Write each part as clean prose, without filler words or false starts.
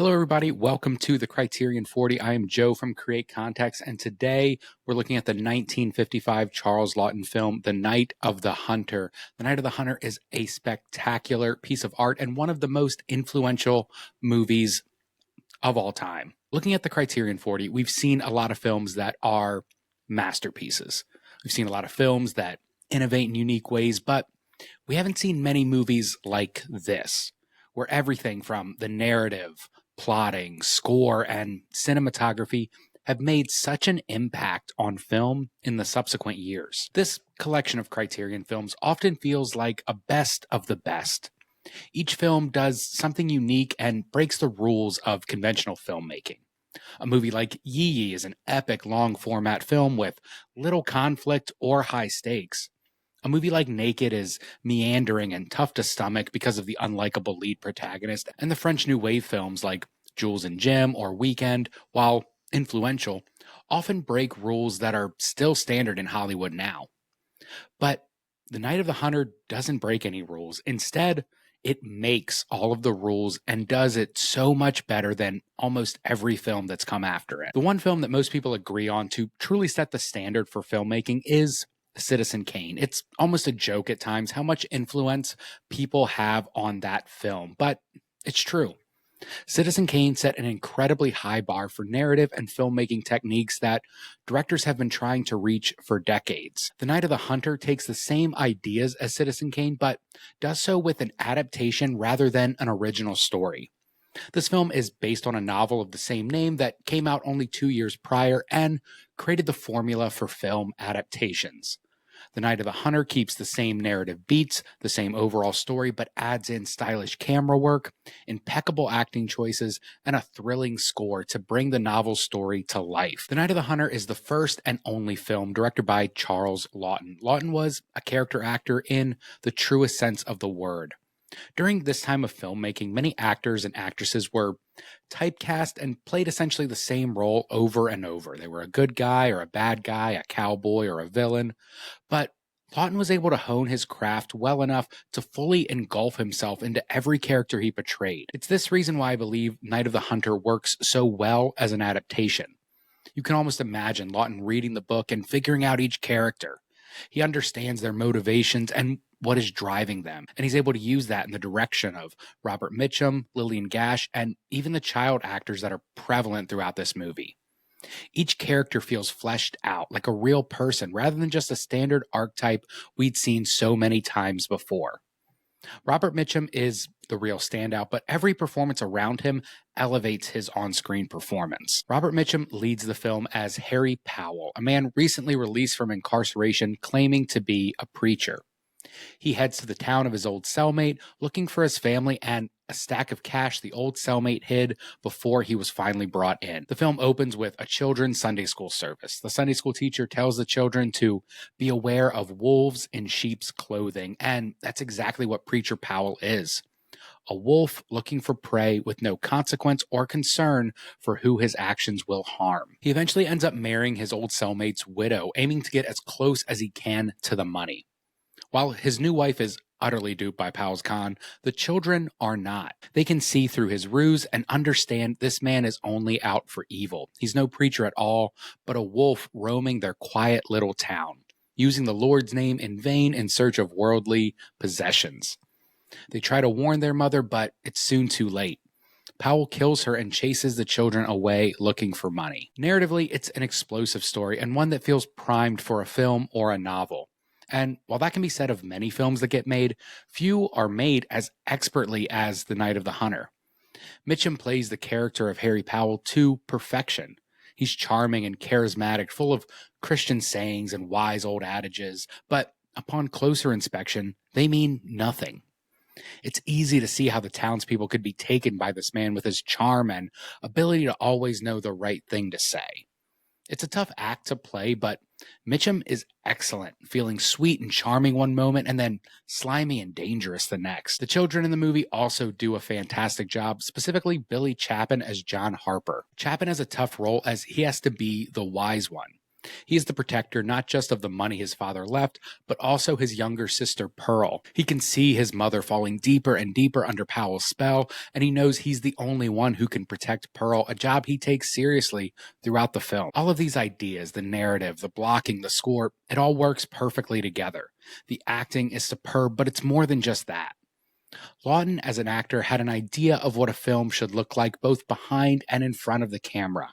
Hello, everybody. Welcome to the Criterion 40. I am Joe from Create Context, and today we're looking at the 1955 Charles Laughton film, The Night of the Hunter. The Night of the Hunter is a spectacular piece of art and one of the most influential movies of all time. Looking at the Criterion 40, we've seen a lot of films that are masterpieces. We've seen a lot of films that innovate in unique ways, but we haven't seen many movies like this, where everything from the narrative, plotting, score, and cinematography have made such an impact on film in the subsequent years. This collection of Criterion films often feels like a best of the best. Each film does something unique and breaks the rules of conventional filmmaking. A movie like Yi Yi is an epic long-format film with little conflict or high stakes. A movie like Naked is meandering and tough to stomach because of the unlikable lead protagonist, and the French New Wave films like Jules and Jim or Weekend, while influential, often break rules that are still standard in Hollywood now. But The Night of the Hunter doesn't break any rules. Instead, it makes all of the rules and does it so much better than almost every film that's come after it. The one film that most people agree on to truly set the standard for filmmaking is Citizen Kane. It's almost a joke at times how much influence people have on that film, but it's true. Citizen Kane set an incredibly high bar for narrative and filmmaking techniques that directors have been trying to reach for decades. The Night of the Hunter takes the same ideas as Citizen Kane, but does so with an adaptation rather than an original story. This film is based on a novel of the same name that came out only 2 years prior and created the formula for film adaptations. The Night of the Hunter keeps the same narrative beats, the same overall story, but adds in stylish camera work, impeccable acting choices, and a thrilling score to bring the novel's story to life. The Night of the Hunter is the first and only film directed by Charles Laughton. Laughton was a character actor in the truest sense of the word. During this time of filmmaking, many actors and actresses were typecast and played essentially the same role over and over. They were a good guy or a bad guy, a cowboy or a villain. But Laughton was able to hone his craft well enough to fully engulf himself into every character he portrayed. It's this reason why I believe Night of the Hunter works so well as an adaptation. You can almost imagine Laughton reading the book and figuring out each character. He understands their motivations and what is driving them, and he's able to use that in the direction of Robert Mitchum, Lillian Gash, and even the child actors that are prevalent throughout this movie. Each character feels fleshed out like a real person rather than just a standard archetype we'd seen so many times before. Robert Mitchum is the real standout, but every performance around him elevates his on-screen performance. Robert Mitchum leads the film as Harry Powell, a man recently released from incarceration claiming to be a preacher. He heads to the town of his old cellmate, looking for his family and a stack of cash the old cellmate hid before he was finally brought in. The film opens with a children's Sunday school service. The Sunday school teacher tells the children to be aware of wolves in sheep's clothing, and that's exactly what Preacher Powell is. A wolf looking for prey with no consequence or concern for who his actions will harm. He eventually ends up marrying his old cellmate's widow, aiming to get as close as he can to the money. While his new wife is utterly duped by Powell's con, the children are not. They can see through his ruse and understand this man is only out for evil. He's no preacher at all, but a wolf roaming their quiet little town, using the Lord's name in vain in search of worldly possessions. They try to warn their mother, but it's soon too late. Powell kills her and chases the children away looking for money. Narratively, it's an explosive story and one that feels primed for a film or a novel. And while that can be said of many films that get made, few are made as expertly as The Night of the Hunter. Mitchum plays the character of Harry Powell to perfection. He's charming and charismatic, full of Christian sayings and wise old adages, but upon closer inspection, they mean nothing. It's easy to see how the townspeople could be taken by this man with his charm and ability to always know the right thing to say. It's a tough act to play, but Mitchum is excellent, feeling sweet and charming one moment and then slimy and dangerous the next. The children in the movie also do a fantastic job, specifically Billy Chapin as John Harper. Chapin has a tough role as he has to be the wise one. He is the protector not just of the money his father left, but also his younger sister, Pearl. He can see his mother falling deeper and deeper under Powell's spell, and he knows he's the only one who can protect Pearl, a job he takes seriously throughout the film. All of these ideas, the narrative, the blocking, the score, it all works perfectly together. The acting is superb, but it's more than just that. Lawton, as an actor, had an idea of what a film should look like both behind and in front of the camera.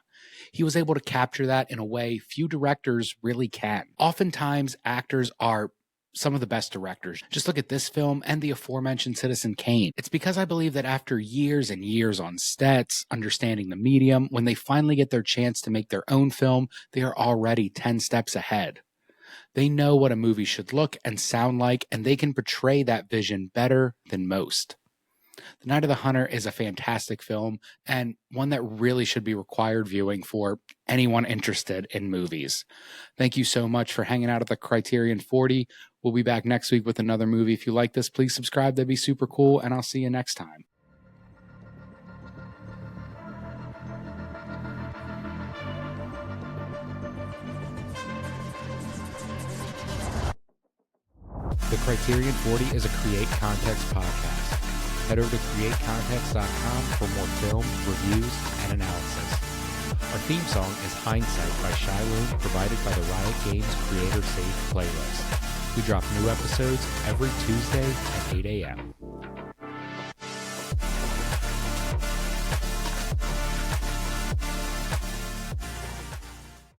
He was able to capture that in a way few directors really can. Oftentimes, actors are some of the best directors. Just look at this film and the aforementioned Citizen Kane. It's because I believe that after years and years on sets, understanding the medium, when they finally get their chance to make their own film, they are already 10 steps ahead. They know what a movie should look and sound like, and they can portray that vision better than most. The Night of the Hunter is a fantastic film and one that really should be required viewing for anyone interested in movies. Thank you so much for hanging out at the Criterion 40. We'll be back next week with another movie. If you like this, please subscribe. That'd be super cool, and I'll see you next time. The Criterion 40 is a Create Context podcast. Head over to createcontext.com for more film, reviews, and analysis. Our theme song is Hindsight by Shiloh, provided by the Riot Games Creator Safe playlist. We drop new episodes every Tuesday at 8 a.m.